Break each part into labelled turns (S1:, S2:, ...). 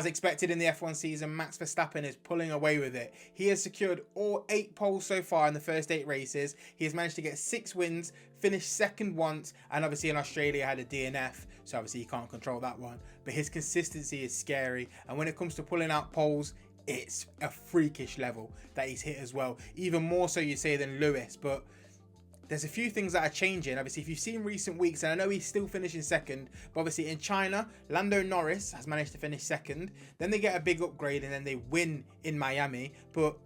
S1: As expected in the F1 season, Max Verstappen is pulling away with it. He has secured all 8 poles so far in the first 8 races. He has managed to get 6 wins, finished second once, and obviously in Australia had a DNF, so obviously he can't control that one. But his consistency is scary, and when it comes to pulling out poles, it's a freakish level that he's hit as well. Even more so, you say, than Lewis, but there's a few things that are changing. Obviously, if you've seen recent weeks, and I know he's still finishing second, but obviously in China, Lando Norris has managed to finish second. Then they get a big upgrade and then they win in Miami. But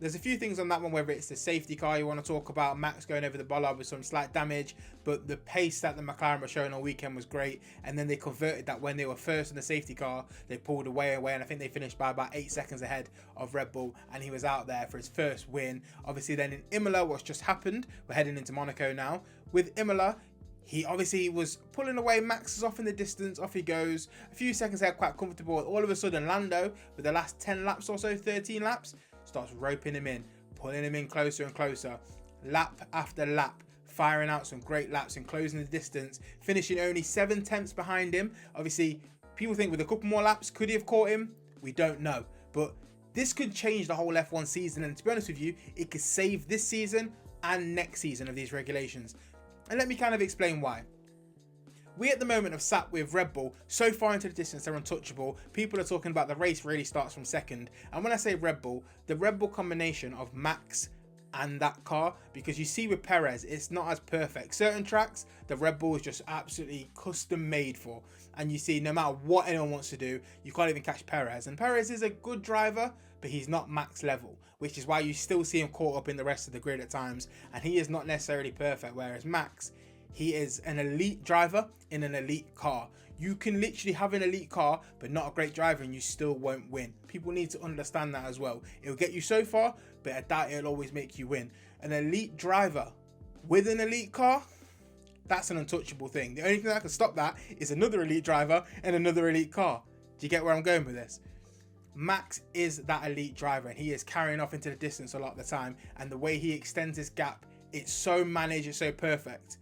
S1: there's a few things on that one, whether it's the safety car you want to talk about, Max going over the bollard with some slight damage, but the pace that the McLaren were showing all weekend was great. And then they converted that when they were first in the safety car, they pulled away, and I think they finished by about 8 seconds ahead of Red Bull, and he was out there for his first win. Obviously then in Imola, what's just happened, we're heading into Monaco now. With Imola, he obviously was pulling away, Max is off in the distance, off he goes, a few seconds ahead, quite comfortable. All of a sudden, Lando, with the last 10 laps or so, 13 laps, starts roping him in, pulling him in closer and closer, lap after lap, firing out some great laps and closing the distance, finishing only 7/10 behind him. Obviously, people think with a couple more laps, could he have caught him? We don't know. But this could change the whole F1 season, and to be honest with you, it could save this season and next season of these regulations. And let me kind of explain why. We at the moment have sat with Red Bull so far into the distance, they're untouchable. People are talking about the race really starts from second. And when I say Red Bull, the Red Bull combination of Max and that car, because you see with Perez, it's not as perfect. Certain tracks, the Red Bull is just absolutely custom made for. And you see, no matter what anyone wants to do, you can't even catch Perez. And Perez is a good driver, but he's not Max level, which is why you still see him caught up in the rest of the grid at times. And he is not necessarily perfect, whereas Max, he is an elite driver in an elite car. You can literally have an elite car, but not a great driver, and you still won't win. People need to understand that as well. It'll get you so far, but I doubt it'll always make you win. An elite driver with an elite car, that's an untouchable thing. The only thing that can stop that is another elite driver and another elite car. Do you get where I'm going with this? Max is that elite driver, and he is carrying off into the distance a lot of the time, and the way he extends his gap, it's so managed, it's so perfect.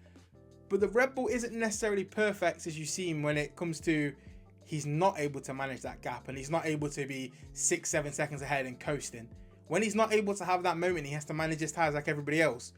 S1: But the Red Bull isn't necessarily perfect, as you see when it comes to he's not able to manage that gap, and he's not able to be 6-7 seconds ahead and coasting. When he's not able to have that moment, he has to manage his tyres like everybody else.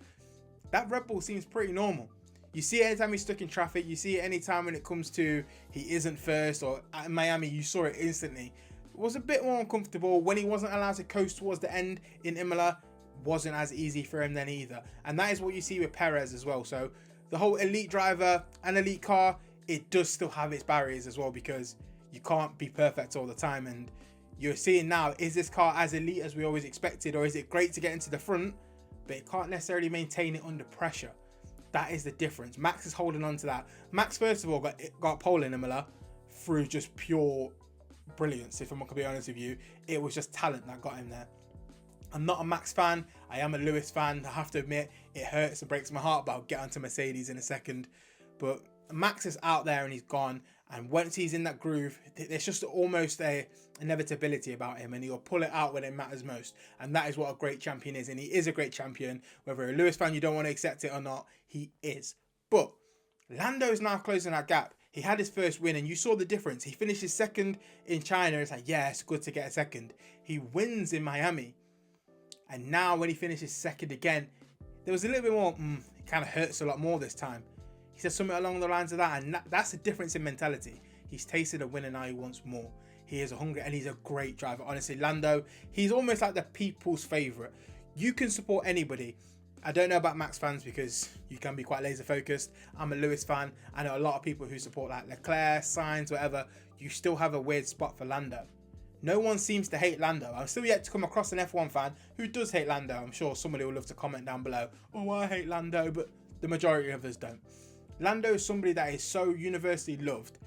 S1: That Red Bull seems pretty normal. You see it anytime he's stuck in traffic, you see it anytime when it comes to he isn't first, or at Miami you saw it instantly. It was a bit more uncomfortable when he wasn't allowed to coast towards the end in Imola. Wasn't as easy for him then either. And that is what you see with Perez as well. So the whole elite driver and elite car, it does still have its barriers as well, because you can't be perfect all the time. And you're seeing now, is this car as elite as we always expected, or is it great to get into the front, but it can't necessarily maintain it under pressure? That is the difference. Max is holding on to that. Max, first of all, got pole in Imola through just pure brilliance, if I'm going to be honest with you. It was just talent that got him there. I'm not a Max fan, I am a Lewis fan. I have to admit, it hurts and breaks my heart, but I'll get onto Mercedes in a second. But Max is out there and he's gone, and once he's in that groove, there's just almost a inevitability about him, and he'll pull it out when it matters most. And that is what a great champion is, and he is a great champion. Whether you're a Lewis fan, you don't want to accept it or not, he is. But Lando is now closing that gap. He had his first win, and you saw the difference. He finishes second in China. It's like, yeah, it's good to get a second. He wins in Miami. And now when he finishes second again, there was a little bit more, it kind of hurts a lot more this time. He said something along the lines of that, and that's the difference in mentality. He's tasted a win and now he wants more. He is hungry and he's a great driver. Honestly, Lando, he's almost like the people's favourite. You can support anybody. I don't know about Max fans because you can be quite laser focused. I'm a Lewis fan. I know a lot of people who support like Leclerc, Sainz, whatever. You still have a weird spot for Lando. No one seems to hate Lando. I'm still yet to come across an F1 fan who does hate Lando. I'm sure somebody will love to comment down below, oh, I hate Lando, but the majority of us don't. Lando is somebody that is so universally loved.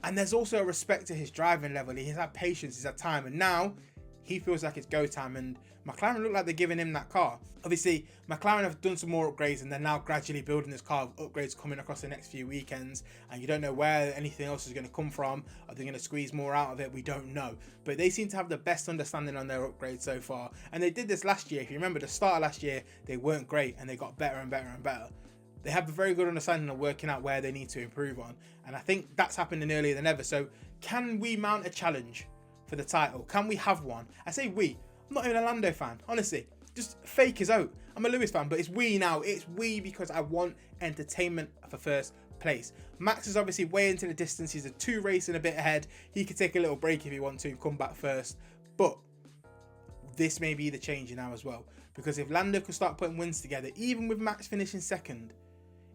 S1: And there's also a respect to his driving level. He's had patience, he's had time, and now he feels like it's go time, and McLaren look like they're giving him that car. Obviously, McLaren have done some more upgrades, and they're now gradually building this car with upgrades coming across the next few weekends, and you don't know where anything else is going to come from. Are they going to squeeze more out of it? We don't know. But they seem to have the best understanding on their upgrades so far, and they did this last year. If you remember the start of last year, they weren't great, and they got better and better and better. They have a very good understanding of working out where they need to improve on, and I think that's happening earlier than ever. So can we mount a challenge for the title? Can we have one? I say we. I'm not even a Lando fan, honestly. Just fake as out. I'm a Lewis fan, but it's we now. It's we because I want entertainment for first place. Max is obviously way into the distance. He's a 2 racing a bit ahead. He could take a little break if he wants to, come back first. But this may be the change now as well. Because if Lando can start putting wins together, even with Max finishing second,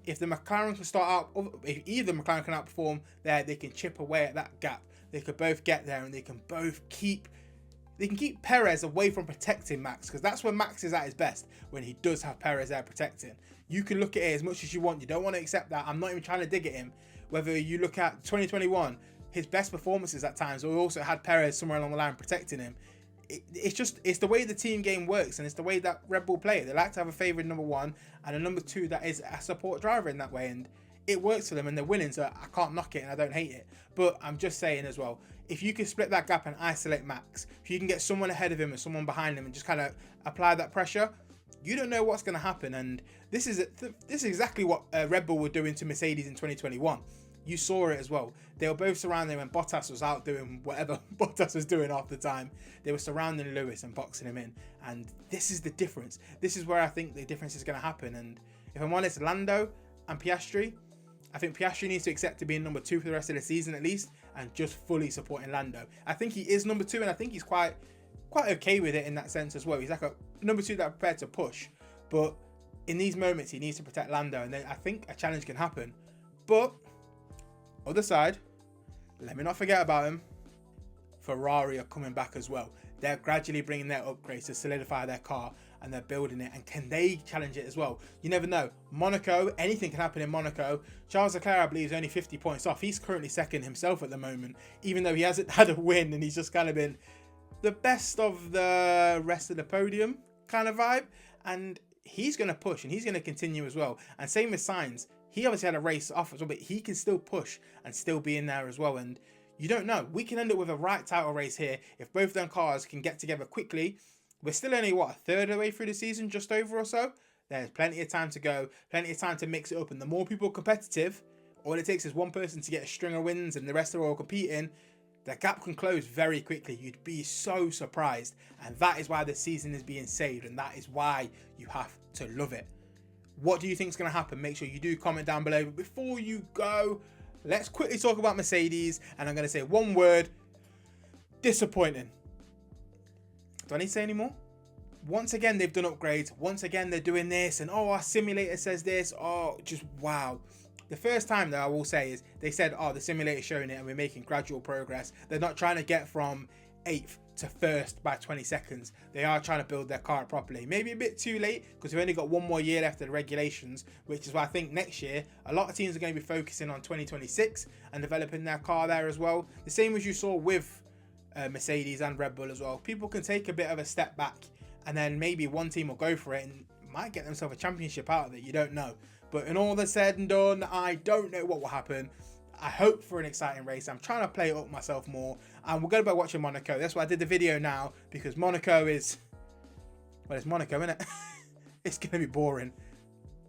S1: if the McLaren can start out, if either McLaren can outperform there, they can chip away at that gap. They could both get there and they can both keep Perez away from protecting Max, because that's when Max is at his best, when he does have Perez there protecting. You can look at it as much as you want. You don't want to accept that. I'm not even trying to dig at him. Whether you look at 2021, his best performances at times, or we also had Perez somewhere along the line protecting him. It's the way the team game works, and it's the way that Red Bull play it. They like to have a favourite number 1 and a number 2 that is a support driver in that way, and it works for them and they're winning, so I can't knock it and I don't hate it. But I'm just saying as well, if you can split that gap and isolate Max, if you can get someone ahead of him and someone behind him and just kind of apply that pressure, you don't know what's going to happen. And this is exactly what Red Bull were doing to Mercedes in 2021. You saw it as well. They were both surrounding when Bottas was out doing whatever Bottas was doing half the time. They were surrounding Lewis and boxing him in. And this is the difference. This is where I think the difference is going to happen. And if I'm honest, Lando and Piastri, I think Piastri needs to accept to being number 2 for the rest of the season at least, and just fully supporting Lando. I think he is number 2, and I think he's quite okay with it in that sense as well. He's like a number 2 that's prepared to push. But in these moments, he needs to protect Lando, and then I think a challenge can happen. But other side, let me not forget about him. Ferrari are coming back as well. They're gradually bringing their upgrades to solidify their car, and they're building it. And can they challenge it as well? You never know. Monaco, anything can happen in Monaco. Charles Leclerc, I believe, is only 50 points off. He's currently second himself at the moment, even though he hasn't had a win, and he's just kind of been the best of the rest of the podium kind of vibe. And he's going to push, and he's going to continue as well. And same with Sainz. He obviously had a race off as well, but he can still push and still be in there as well. And you don't know. We can end up with a right title race here if both them cars can get together quickly. We're still only, what, a third of the way through the season, just over or so? There's plenty of time to go, plenty of time to mix it up. And the more people are competitive, all it takes is one person to get a string of wins and the rest are all competing, the gap can close very quickly. You'd be so surprised. And that is why the season is being saved. And that is why you have to love it. What do you think is going to happen? Make sure you do comment down below. But before you go, let's quickly talk about Mercedes. And I'm going to say one word: disappointing. Do I need to say any more? Once again, they've done upgrades. Once again, they're doing this. And oh, our simulator says this. Oh, just wow. The first time, though, I will say is they said, oh, the simulator's showing it and we're making gradual progress. They're not trying to get from 8th to 1st by 20 seconds. They are trying to build their car properly. Maybe a bit too late because we've only got one more year left of the regulations, which is why I think next year a lot of teams are going to be focusing on 2026 and developing their car there as well. The same as you saw with Mercedes and Red Bull as well. People can take a bit of a step back and then maybe one team will go for it and might get themselves a championship out of it. You don't know. But in all that's said and done, I don't know what will happen. I hope for an exciting race. I'm trying to play it up myself more. And we're going to be watching Monaco. That's why I did the video now, because Monaco is... well, it's Monaco, isn't it? It's going to be boring.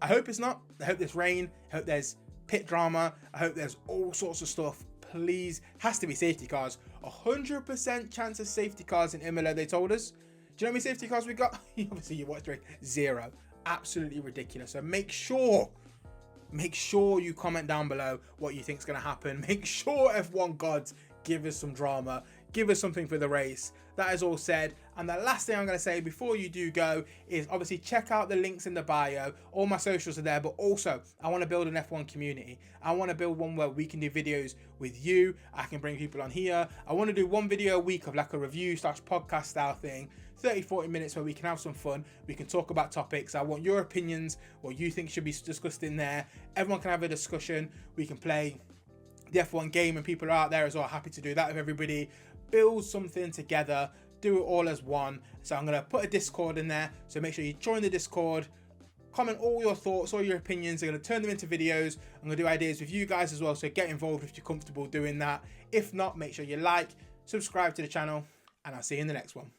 S1: I hope it's not. I hope there's rain. I hope there's pit drama. I hope there's all sorts of stuff. Please. Has to be safety cars. 100% chance of safety cars in Imola, they told us. Do you know how many safety cars we got? Obviously, you watched the race. 0. Absolutely ridiculous. So make sure you comment down below what you think is going to happen. Make sure F1 gods give us some drama, give us something for the race. That is all said, and the last thing I'm going to say before you do go is obviously check out the links in the bio. All my socials are there, but also I want to build an F1 community. I want to build one where we can do videos with you. I can bring people on here. I want to do one video a week of like a review / podcast style thing, 30-40 minutes where we can have some fun. We can talk about topics. I want your opinions, what you think should be discussed in there. Everyone can have a discussion. We can play the F1 game, and people are out there as well, happy to do that with everybody. Build something together, do it all as one. So I'm going to put a Discord in there, so make sure you join the Discord, comment all your thoughts, all your opinions. I'm going to turn them into videos. I'm going to do ideas with you guys as well, so get involved if you're comfortable doing that. If not, make sure you like, subscribe to the channel, and I'll see you in the next one.